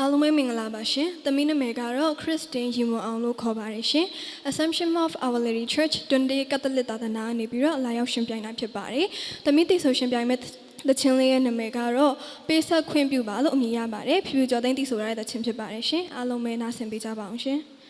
အားလုံးပဲမင်္ဂလာပါရှင်။သမီးနာမည်ကတော့ Christine ရီမွန်အောင်လို့ခေါ်ပါတယ်ရှင်။ Assumption of Our Lady Church 20 Catholic သာသနာကနေပြီးတော့လာရောက်ရှင်ပြိုင်တာဖြစ်ပါတယ်။သမီးတိဆိုရှင်ပြိုင်မဲ့သချင်းလေးရဲ့နာမည်ကတော့ပေးဆက်ခွင့်ပြုပါလို့အမည်ရပါတယ်။ဖြူဖြူကျော်သိန်းတိဆိုရတဲ့သချင်းဖြစ်ပါတယ်ရှင်။အားလုံးပဲနားဆင်ပေးကြပါအောင်ရှင်။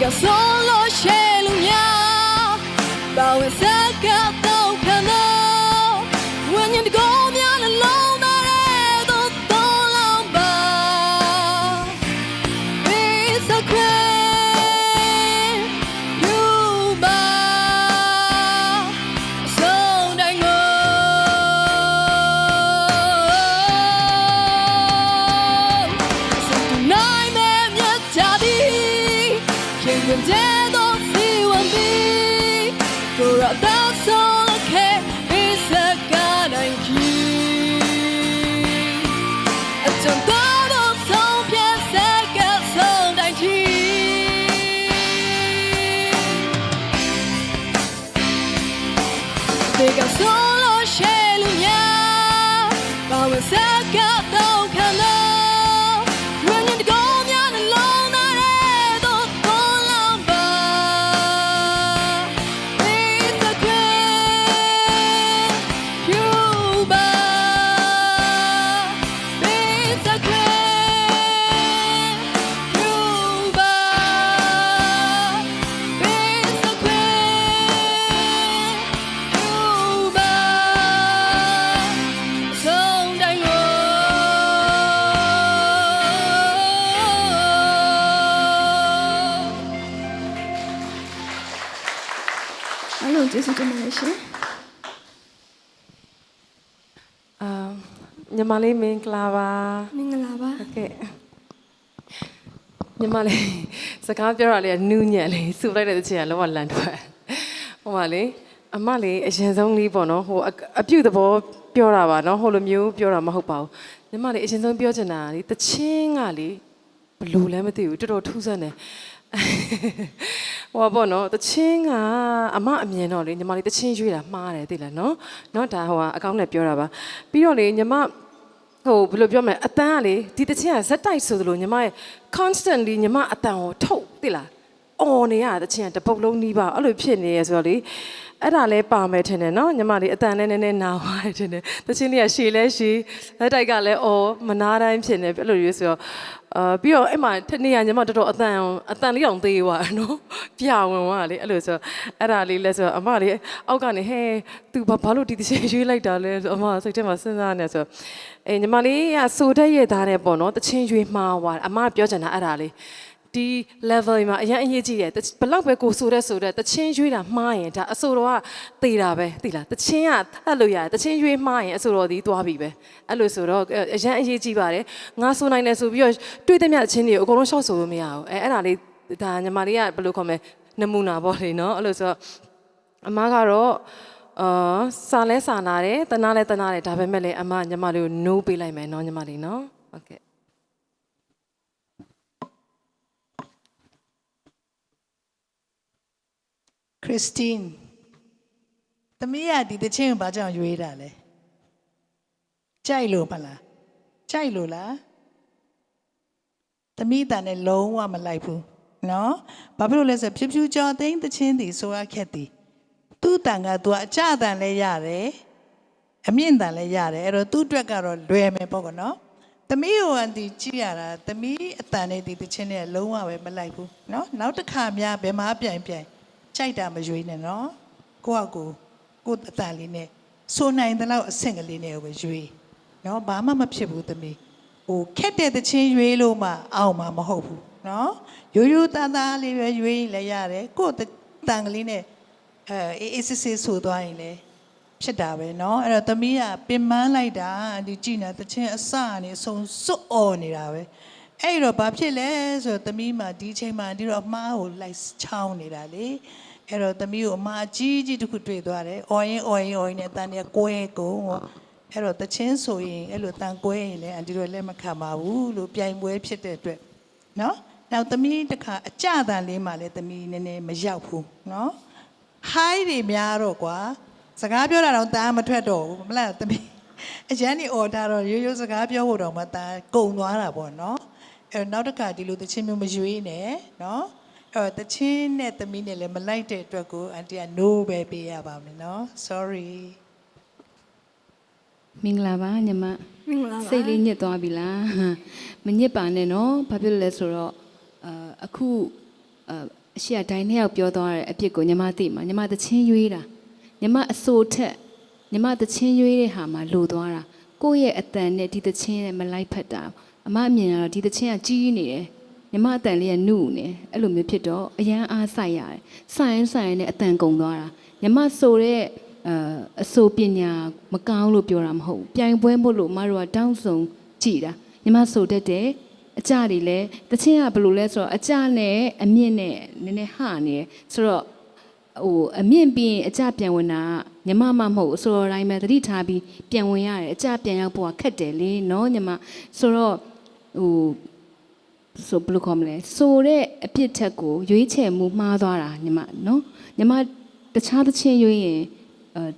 So that's all okay it's a guarantee it's a double song piece second song 19ဒီကဆိုလို့ရှဲလို့များဘာဝစကားတော့ခံလို့ဝင်းရင်တကောများနှလုံးသားထဲသို့သွန်လောင်းပါ It's a great Cuba It's a great Cuba It's a great Cuba ဆုံးတိုင်းကိုအားလုံးကျေးဇူးတင်ပါတယ်ရှင် ညီမလေးမင်္ဂလာပါ မင်္ဂလာပါ ဟုတ်ကဲ့ညီမလေးစကားပြောတာလေးကနူးညံ့လေးစူလိုက်တဲ့ချင်းကလောကလန်ထွက်ဟိုပါလေအမလေးအရင်ဆုံးလေးပေါ့နော်ဟိုအပြုတ်သဘောပြောတာပါနော်ဟိုလိုမျိုးပြောတာမဟုတ်ပါဘူးညီမလေးအရင်ဆုံးပြောချင်တာလေတချင်းကလေဘလို့လဲမသိဘူးတော်တော်ထူးဆန်းတယ်ဟိုပေါ့နော်တချင်းကအမအမြင်တော့လေညီမလေးတချင်းရွေးတာမှားတယ်သိလားနော်နော်ဒါဟိုကအကောင့်နဲ့ပြောတာပါပြီးတော့လေညီမဟိုဘယ်လိုပြောမလဲအတန်းကလေဒီတချင်းကဇက်တိုက်ဆိုသလိုညီမရဲ့ constantly ညီမအတန်းကိုထုတ်သိလားအော်နေရတဲ့ချင်းကတပုတ်လုံးနီးပါအဲ့လိုဖြစ်နေရဆိုတော့လေအဲ့ဒါလဲပါမယ်ထင်တယ်နော်ညီမလေးအတန်နဲ့နည်းနည်းနာသွားတယ်ထင်တယ်တချင်းလေးကရှည်လဲရှည်လက်တိုက်ကလည်းအော်မနာတိုင်းဖြစ်နေအဲ့လိုရွေးဆိုတော့ပြီးတော့အဲ့မှာတနေ့ကညီမတော်တော်အတန်လေးတောင်သေးသွားနော်ပြဝင်သွားလေအဲ့လိုဆိုအဲ့ဒါလေးလဲဆိုတော့အမလေးအောက်ကနေဟဲသူဘာလို့ဒီတချင်းရွေးလိုက်တာလဲဆိုအမစိတ်ထဲမှာစဉ်းစားနေဆိုညီမလေးကစိုးတဲ့ရသားနဲ့ပေါ့နော်တချင်းရွေးမှားသွားအမပြောချင်တာအဲ့ဒါလေးဒီ level မှာအရင်အရေးကြီးတယ်ဘလောက်ပဲကိုဆိုတဲ့တချင်းရွေးတာမှားရင်ဒါအဆိုတော်ကသေတာပဲသိလားတချင်းကအဲ့လိုရတယ်တချင်းရွေးမှားရင်အဆိုတော်ဒီသွားပြီပဲအဲ့လိုဆိုတော့အရင်အရေးကြီးပါတယ်ငါဆိုနိုင်တယ်ဆိုပြီးတော့တွေ့တဲ့မြတ်ချင်းတွေအကုန်လုံးရှော့ဆိုလို့မရဘူးအဲ့ဒါလေးဒါညီမလေးကဘယ်လိုခေါ်မလဲနမူနာပေါ့လေနော်အဲ့လိုဆိုတော့အမကတော့စာလဲစာနာတယ်တနာလဲတနာတယ်ဒါပေမဲ့လေအမညီမလေးကို no ပေးလိုက်မယ်နော်ညီမလေးနော်ဟုတ်ကဲ့ခရစ်စတင်းသမီးကဒီတချင်းကိုဘာကြောင့်ရွေးတာလဲကြိုက်လို့မလားကြိုက်လို့လားသမီးတန်နဲ့လုံးဝမလိုက်ဘူးနော်ဘာဖြစ်လို့လဲဆိုဖြူဖြူကြော်သိန်းတချင်းတည်ဆိုရခက်တည်သူ့တန်ကသူကအကြတန်လဲရတယ်အမြင့်တန်လဲရတယ်အဲ့တော့သူ့အတွက်ကတော့လွယ်မယ်ပေါ့ကောနော်သမီးကိုအန်တီကြည့်ရတာသမီးအတန်နဲ့ဒီတချင်းနဲ့လုံးဝပဲမလိုက်ဘူးနော်နောက်တစ်ခါများဘယ်မှာပြိုင်ကြိုက်တာမရွေးနဲ့နော်ကိုယ့်အတန်လေးနဲ့ဆိုနိုင်တဲ့လောက်အဆင့်ကလေးနဲ့ပဲရွေးနော်ဘာမှမဖြစ်ဘူးသမီးဟိုခက်တဲ့တချင်းရွေးလို့မှအောင်မှာမဟုတ်ဘူးနော်ရိုးရိုးသားသားလေးပဲရွေးလည်းရတယ်ကိုယ့်တန်ကလေးနဲ့အေးစစ်စစ်ဆိုသွားရင်လည်းဖြစ်တာပဲနော်အဲ့တော့သမီးကပင်ပန်းလိုက်တာဒီကြည့်နေတချင်းအစကနေအဆုံးစွတ်អော်နေတာပဲအဲ့တော့ဘာဖြစ်လဲဆိုတော့သမီးမှဒီချိန်မှဒီတော့အမားကိုလိုက်ချောင်းနေတာလေအဲ့တော့သမီးကိုအမားအကြီးကြီးတစ်ခုတွေ့သွားတယ်။အော်ရင်နဲ့တန်เนี่ยကွဲကုန်ဟောအဲ့တော့တချင်းဆိုရင်အဲ့လိုတန်ကွဲရင်လည်းအန်တီတို့လက်မခံပါဘူးလို့ပြိုင်ပွဲဖြစ်တဲ့အတွက်နော်။နောက်သမီးတစ်ခါအကြတန်လေးမှလည်းသမီးနည်းနည်းမရောက်ဘူးနော်။ high တွေများတော့ကွာစကားပြောတာတော့တန်မထွက်တော့ဘူးမလားသမီးအရန်ဒီ order တော့ရိုးစကားပြောဖို့တော့မတန်ကုန်သွားတာပေါ့နော်။အဲ့တော့နောက်တစ်ခါဒီလိုတချင်းမျိုးမရွေးနဲ့နော်။တချင်းနဲ့သမီးနဲ့လည်းမလိုက်တဲ့အတွက်ကိုအန်တီက no ပဲပေးရပါမယ်နော် sorry မင်္ဂလာပါညီမ မင်္ဂလာပါ စိတ်လေးညစ်သွားပြီလားမညစ်ပါနဲ့နော်ဘာဖြစ်လို့လဲဆိုတော့အခုအရှိအတိုင်းနှစ်ယောက်ပြောသွားတဲ့အဖြစ်ကိုညီမသိမှာညီမသချင်းရွေးတာညီမအစိုးထက်ညီမသချင်းရွေးတဲ့ဟာမှာလိုသွားတာကိုယ့်ရဲ့အတန်နဲ့ဒီသချင်းနဲ့မလိုက်ဖက်တာအမအမြင်ကတော့ဒီသချင်းကကြီးနေတယ်ညီမအတန်လေးကနုနေအဲ့လိုမျိုးဖြစ်တော့အရန်အားဆိုင်ရတယ်ဆိုင်နဲ့အတန်ကုန်သွားတာညီမဆိုတဲ့အဆိုပညာမကောင်းလို့ပြောတာမဟုတ်ဘူးပြိုင်ပွဲမို့လို့မတို့ကတောင်းစုံကြည်တာညီမဆိုတတ်တယ်အကြတွေလည်းတချင်းကဘယ်လိုလဲဆိုတော့အကြနဲ့အမြင့်နဲ့နည်းနည်းဟနေဆိုတော့ အမြင့်ပြီးအကြပြန်ဝင်တာညီမမမဟုတ်ဆိုတော့တိုင်းပဲသတိထားပြီးပြန်ဝင်ရတယ်အကြပြန်ရောက်ဖို့ကခက်တယ်လေနော်ညီမဆိုတော့ဆိုဘယ်လိုခေါ်မလဲဆိုတဲ့အပြစ်ထက်ကိုရွေးချယ်မှုမှားသွားတာညီမနော်ညီမတခြားသချင်းရွေးရင်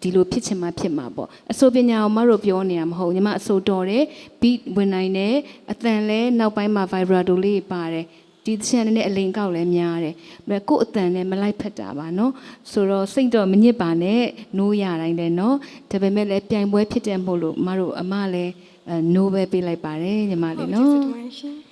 ဒီလိုဖြစ်ချင်မှဖြစ်မှာပေါ့အဆိုပညာကိုမတို့ပြောနေတာမဟုတ်ညီမအဆိုတော်တယ် beat ဝင်နိုင်တယ်အတန်လဲနောက်ပိုင်းမှာ vibrato လေးပါတယ်ဒီသချင်းနဲ့အလိန်ကောက်လဲများတယ်ကို့အတန်နဲ့မလိုက်ဖက်တာပါနော်ဆိုတော့စိတ်တော့မညစ်ပါနဲ့နိုးရတိုင်းလဲနော်ဒါပေမဲ့လည်းပြိုင်ပွဲဖြစ်တယ်မို့လို့မတို့အမလည်းနိုးပဲပေးလိုက်ပါတယ်ညီမလေးနော် ကျေးဇူးတင်ပါတယ်ရှင်